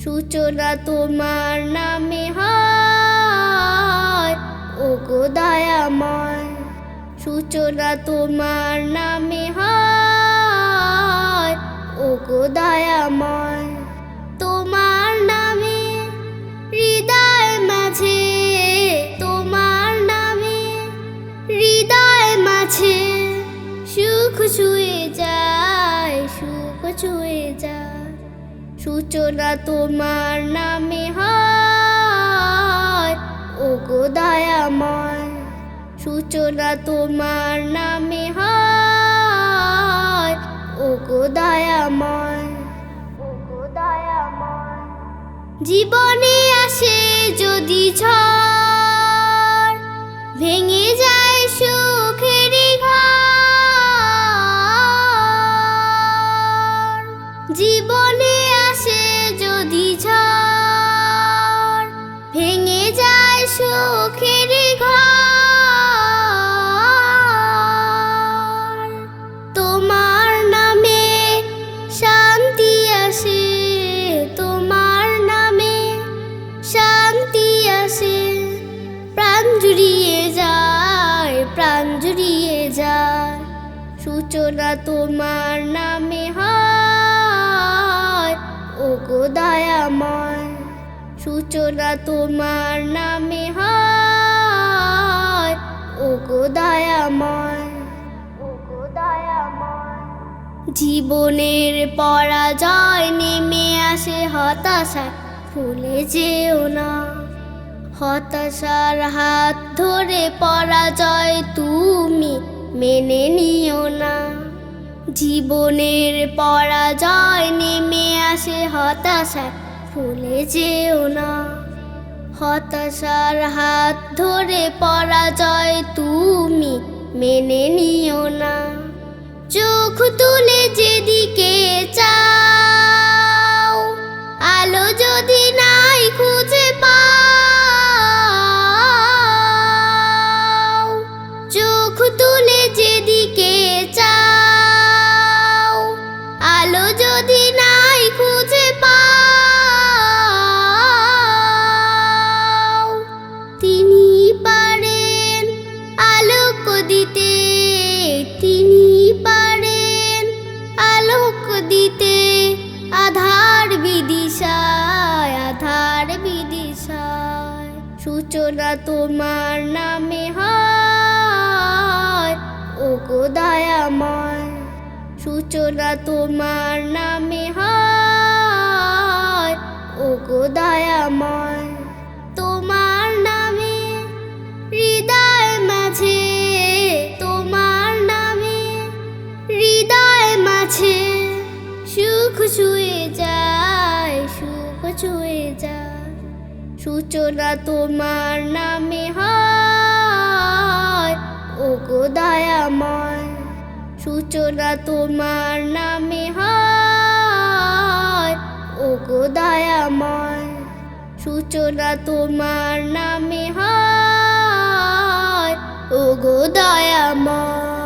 সূচনা তোমার নামে হয়, ওগো দয়াময়। সূচনা তোমার নামে হয়, ওগো দয়াময়। তোমার নামে হৃদয় মাঝে, তোমার নামে হৃদয় মাঝে সুখ ছুঁয়ে যায়, সুখ ছুঁয়ে যায়। সূচনা তোমার নামে হয়, ওগো দয়াময়। সূচনা তোমার নামে হয়, ওগো দয়াময়, ওগো দয়াময়। জীবনে আসে যদি ঝড়, ভেঙে যায় সুখের ঘর। জীবনে আসে যদি ঝড়, ভেঙে যায় সুখের ঘর। তোমার নামে শান্তি আসে, তোমার নামে শান্তি আসে। প্রাণ জুড়িয়ে যায়, প্রাণ জুড়িয়ে যায়। সূচনা তোমার নামে হয়, ওগো দয়াময়। সূচনা তোমার নামে হয়, ওগো দয়াময়, ওগো দয়াময়। জীবনের পরাজয় নেমে আসে হতাশায়, ভুলে যেও না। হতাশার হাত ধরে পরাজয় তুমি মেনে নিও না। জীবনের পরাজয় নেমে আসে হতাশায়, ভুলে যেও না। হতাশার হাত ধরে পরাজয় তুমি মেনে নিও না। চোখ তুলে যেদিকে চাও, আলো যদি নাই খুঁজে পাও। চোখ তুলে যেদিকে চাও, আলো যদি নাই খুঁজে পাও। তিনি পারেন আলোক দিতে, তিনি পারেন আলোক দিতে। আধার বিদিশায়, আধার বিদিশায়। সূচনা তোমার নামে হয়, ওগো দয়াময়। সূচনা তোমার নামে হয়, ওগো দয়াময়। তোমার নামে হৃদয় মাঝে, তোমার নামে হৃদয় মাঝে সুখ ছুঁয়ে যায়, সুখ ছুঁয়ে যায়। সূচনা তোমার নামে হয়, ওগো দয়াময়। সূচনা তোমার নামে হয়, ওগো দয়াময়। সূচনা তোমার নামে হয়, ওগো দয়াময়।